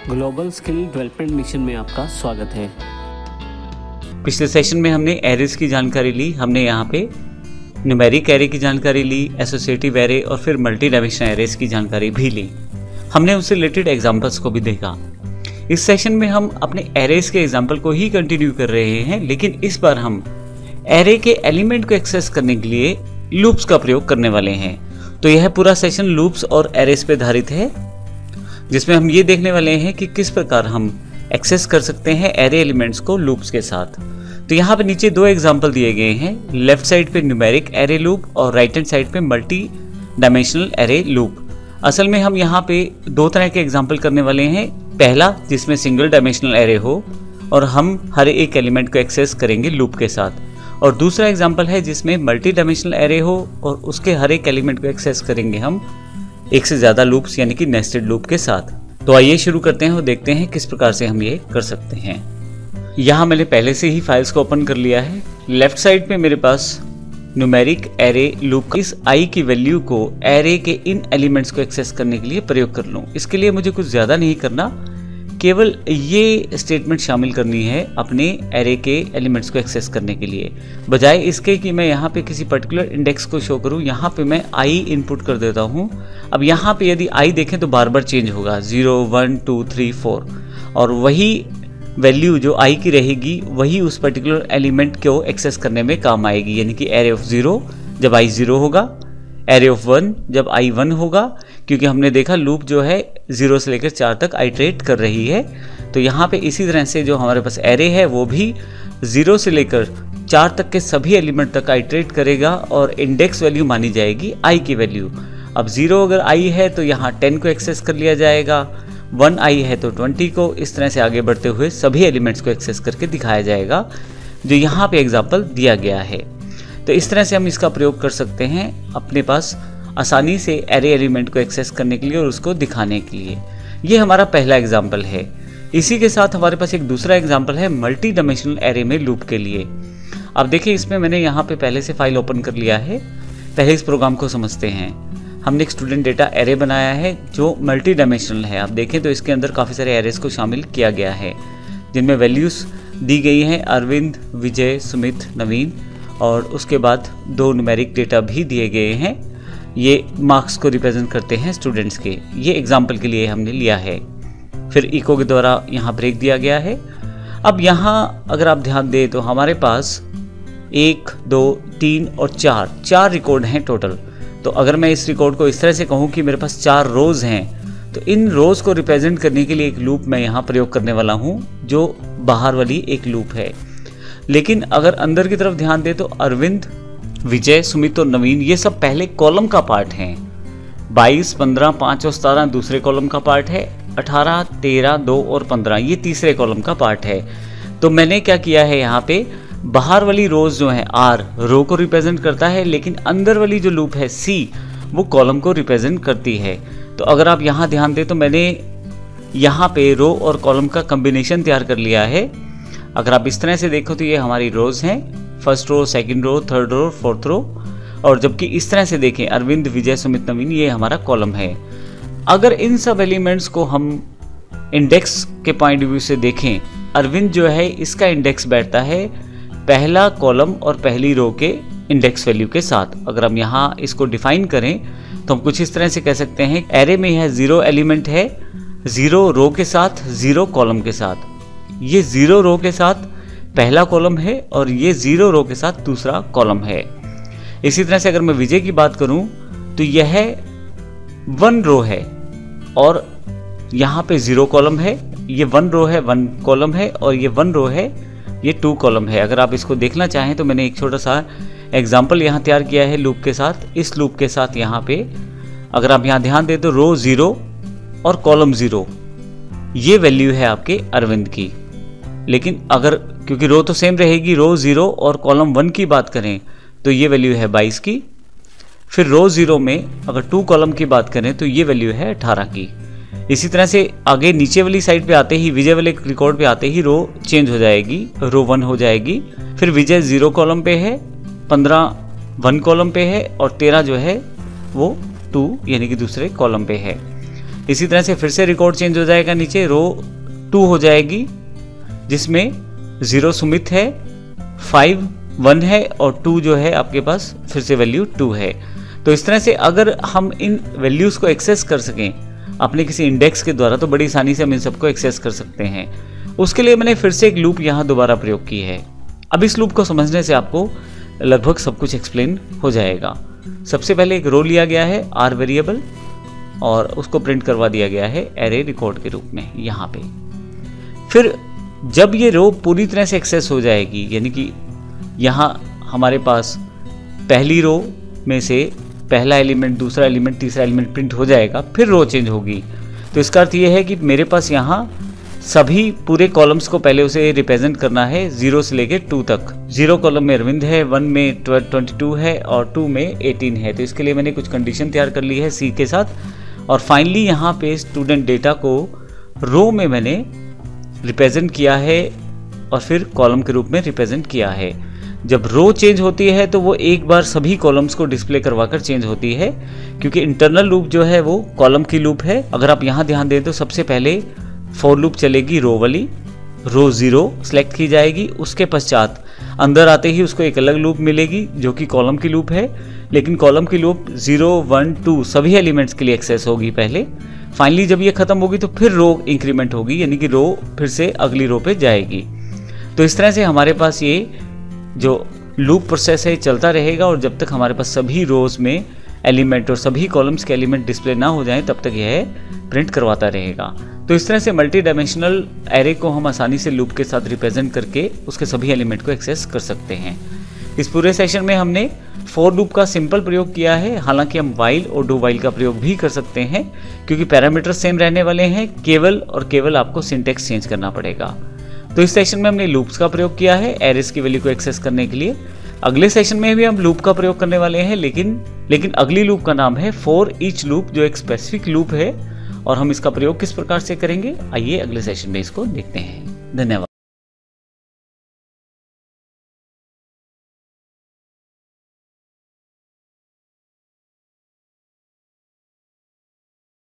Global skill development mission में आपका स्वागत है। पिछले सेशन में हमने एरेज की जानकारी ली। हमने यहाँ पे न्यूमेरिक एरे की जानकारी ली, एसोसिएटिव एरे और फिर मल्टी डायमेंशनल एरेज की जानकारी भी ली। हमने उससे रिलेटेड एग्जांपल्स को भी देखा। इस सेशन में हम अपने एरेज के एग्जांपल को ही कंटिन्यू कर रहे हैं, लेकिन इस बार हम एरे के एलिमेंट को एक्सेस करने के लिए लूप्स का प्रयोग करने वाले हैं। तो यह पूरा सेशन लूप्स और एरेज पे आधारित है, जिसमें हम ये देखने वाले हैं कि किस प्रकार हम एक्सेस कर सकते हैं एरे एलिमेंट्स को लूप्स के साथ। तो यहाँ पे नीचे दो एग्जांपल दिए गए हैं। लेफ्ट साइड पे न्यूमेरिक एरे लूप और राइट हैंड साइड पे मल्टी डायमेंशनल एरे लूप। असल में हम यहाँ पे दो तरह के एग्जांपल करने वाले हैं। पहला जिसमें सिंगल डायमेंशनल एरे हो और हम हर एक एलिमेंट को एक्सेस करेंगे लूप के साथ, और दूसरा एग्जाम्पल है जिसमें मल्टी डायमेंशनल एरे हो और उसके हर एक एलिमेंट को एक्सेस करेंगे हम एक से ज्यादा लूप्स यानी कि नेस्टेड लूप के साथ। तो आइए शुरू करते हैं और देखते हैं किस प्रकार से हम ये कर सकते हैं। यहाँ मैंने पहले से ही फाइल्स को ओपन कर लिया है। लेफ्ट साइड पे मेरे पास न्यूमेरिक एरे लूप इस आई की वैल्यू को एरे के इन एलिमेंट्स को एक्सेस करने के लिए प्रयोग कर लूँ। इसके लिए मुझे कुछ ज़्यादा नहीं करना, केवल ये स्टेटमेंट शामिल करनी है अपने एरे के एलिमेंट्स को एक्सेस करने के लिए। बजाय इसके कि मैं यहाँ पे किसी पर्टिकुलर इंडेक्स को शो करूँ, यहाँ पे मैं आई इनपुट कर देता हूँ। अब यहाँ पे यदि आई देखें तो बार बार चेंज होगा, 0 1 2 3 4, और वही वैल्यू जो आई की रहेगी वही उस पर्टिकुलर एलिमेंट को एक्सेस करने में काम आएगी। यानी कि एरे ऑफ 0 जब आई 0 होगा, एरे ऑफ 1 जब आई 1 होगा, क्योंकि हमने देखा लूप जो है 0 से लेकर 4 तक आइट्रेट कर रही है। तो यहाँ पे इसी तरह से जो हमारे पास एरे है वो भी 0 से लेकर 4 तक के सभी एलिमेंट तक आइट्रेट करेगा और इंडेक्स वैल्यू मानी जाएगी आई की वैल्यू। अब 0 अगर आई है तो यहाँ 10 को एक्सेस कर लिया जाएगा, 1 आई है तो 20 को, इस तरह से आगे बढ़ते हुए सभी एलिमेंट्स को एक्सेस करके दिखाया जाएगा, जो यहाँ पे एग्जाम्पल दिया गया है। तो इस तरह से हम इसका प्रयोग कर सकते हैं अपने पास आसानी से एरे एलिमेंट को एक्सेस करने के लिए और उसको दिखाने के लिए। ये हमारा पहला एग्जाम्पल है। इसी के साथ हमारे पास एक दूसरा एग्जाम्पल है मल्टी डायमेंशनल एरे में लूप के लिए। अब देखिए, इसमें मैंने यहाँ पे पहले से फाइल ओपन कर लिया है। पहले इस प्रोग्राम को समझते हैं। हमने एक स्टूडेंट डेटा एरे बनाया है जो मल्टी डायमेंशनल है। आप देखें तो इसके अंदर काफ़ी सारे एरेज को शामिल किया गया है, जिनमें वैल्यूज़ दी गई हैं अरविंद, विजय, सुमित, नवीन, और उसके बाद 2 न्यूमेरिक डेटा भी दिए गए हैं। ये मार्क्स को रिप्रेजेंट करते हैं स्टूडेंट्स के। ये एग्जाम्पल के लिए हमने लिया है। फिर इको के द्वारा यहाँ ब्रेक दिया गया है। अब यहाँ अगर आप ध्यान दें तो हमारे पास 1 2 3 और 4 रिकॉर्ड हैं टोटल। तो अगर मैं इस रिकॉर्ड को इस तरह से कहूँ कि मेरे पास 4 रोज हैं, तो इन रोज को रिप्रेजेंट करने के लिए एक लूप मैं यहाँ प्रयोग करने वाला हूँ, जो बाहर वाली एक लूप है। लेकिन अगर अंदर की तरफ ध्यान दें तो अरविंद, विजय, सुमित और नवीन ये सब पहले कॉलम का पार्ट हैं। 22, 15, 5 और 17 दूसरे कॉलम का पार्ट है। 18, 13, 2 और 15 ये तीसरे कॉलम का पार्ट है। तो मैंने क्या किया है, यहाँ पे बाहर वाली रोज जो है आर रो को रिप्रेजेंट करता है, लेकिन अंदर वाली जो लूप है सी वो कॉलम को रिप्रेजेंट करती है। तो अगर आप यहाँ ध्यान दें तो मैंने यहाँ पे रो और कॉलम का कॉम्बिनेशन तैयार कर लिया है। अगर आप इस तरह से देखो तो ये हमारी रोज हैं, first row, second row, third row, fourth row, और जबकि इस तरह से देखें अरविंद, विजय, सुमित, नवीन ये हमारा कॉलम है। अगर इन सब एलिमेंट्स को हम इंडेक्स के पॉइंट ऑफ व्यू से देखें, अरविंद जो है इसका इंडेक्स बैठता है पहला कॉलम और पहली रो के इंडेक्स वैल्यू के साथ। अगर हम यहाँ इसको डिफाइन करें तो हम कुछ इस तरह से कह सकते हैं, एरे में यह 0 एलिमेंट है, 0 रो के साथ, 0 कॉलम के साथ। ये 0 रो के साथ पहला कॉलम है और ये 0 रो के साथ दूसरा कॉलम है। इसी तरह से अगर मैं विजय की बात करूं तो यह 1 रो है और यहाँ पे 0 कॉलम है। ये 1 रो है, 1 कॉलम है, और ये 1 रो है, ये 2 कॉलम है। अगर आप इसको देखना चाहें तो मैंने एक छोटा सा एग्जाम्पल यहाँ तैयार किया है लूप के साथ। इस लूप के साथ यहाँ पे अगर आप यहाँ ध्यान दें तो रो 0 और कॉलम 0 ये वैल्यू है आपके अरविंद की। लेकिन अगर क्योंकि रो तो सेम रहेगी, रो 0 और कॉलम 1 की बात करें तो ये वैल्यू है 22 की। फिर रो 0 में अगर 2 कॉलम की बात करें तो ये वैल्यू है 18 की। इसी तरह से आगे नीचे वाली साइड पे आते ही, विजय वाले रिकॉर्ड पे आते ही रो चेंज हो जाएगी, रो 1 हो जाएगी। फिर विजय 0 कॉलम पे है, 15 1 कॉलम पे है और 13 जो है वो 2 यानी कि दूसरे कॉलम पे है। इसी तरह से फिर से रिकॉर्ड चेंज हो जाएगा, नीचे रो 2 हो जाएगी जिसमें 0 सुमित है, 5 1 है और 2 जो है आपके पास फिर से वैल्यू 2 है। तो इस तरह से अगर हम इन वैल्यूज़ को एक्सेस कर सकें अपने किसी इंडेक्स के द्वारा तो बड़ी आसानी से हम इन सबको एक्सेस कर सकते हैं। उसके लिए मैंने फिर से एक लूप यहाँ दोबारा प्रयोग की है। अब इस लूप को समझने से आपको लगभग सब कुछ एक्सप्लेन हो जाएगा। सबसे पहले एक रो लिया गया है आर वेरिएबल और उसको प्रिंट करवा दिया गया है एरे रिकॉर्ड के रूप में यहाँ पे। फिर जब ये रो पूरी तरह से एक्सेस हो जाएगी, यानी कि यहाँ हमारे पास पहली रो में से पहला एलिमेंट, दूसरा एलिमेंट, तीसरा एलिमेंट प्रिंट हो जाएगा, फिर रो चेंज होगी। तो इसका अर्थ ये है कि मेरे पास यहाँ सभी पूरे कॉलम्स को पहले उसे रिप्रेजेंट करना है 0 से लेकर 2 तक। 0 कॉलम में अरविंद है, 1 में 22 है और 2 में 18 है। तो इसके लिए मैंने कुछ कंडीशन तैयार कर ली है सी के साथ और फाइनली यहाँ पे स्टूडेंट डेटा को रो में मैंने रिप्रेजेंट किया है और फिर कॉलम के रूप में रिप्रेजेंट किया है। जब रो चेंज होती है तो वो एक बार सभी कॉलम्स को डिस्प्ले करवाकर चेंज होती है, क्योंकि इंटरनल लूप जो है वो कॉलम की लूप है। अगर आप यहाँ ध्यान दें तो सबसे पहले फॉर लूप चलेगी रो वाली, रो 0 सेलेक्ट की जाएगी, उसके पश्चात अंदर आते ही उसको एक अलग लूप मिलेगी जो कि कॉलम की लूप है, लेकिन कॉलम की लूप 0 1 2 सभी एलिमेंट्स के लिए एक्सेस होगी पहले। फाइनली जब ये खत्म होगी तो फिर रो इंक्रीमेंट होगी, यानी कि रो फिर से अगली रो पे जाएगी। तो इस तरह से हमारे पास ये जो लूप प्रोसेस है चलता रहेगा और जब तक हमारे पास सभी रोज में एलिमेंट और सभी कॉलम्स के एलिमेंट डिस्प्ले ना हो जाएं तब तक यह प्रिंट करवाता रहेगा। तो इस तरह से मल्टी डायमेंशनल एरे को हम आसानी से लूप के साथ रिप्रेजेंट करके उसके सभी एलिमेंट को एक्सेस कर सकते हैं। इस पूरे सेशन में हमने फॉर लूप का सिंपल प्रयोग किया है, हालांकि हम वाइल और डू वाइल का प्रयोग भी कर सकते हैं क्योंकि पैरामीटर सेम रहने वाले हैं, केवल आपको सिंटेक्स चेंज करना पड़ेगा। तो इस सेशन में हमने लूप्स का प्रयोग किया है एरेस की वैल्यू को एक्सेस करने के लिए। अगले सेशन में भी हम लूप का प्रयोग करने वाले हैं, लेकिन अगली लूप का नाम है फॉर ईच लूप, जो एक स्पेसिफिक लूप है और हम इसका प्रयोग किस प्रकार से करेंगे आइए अगले सेशन में इसको देखते हैं। धन्यवाद।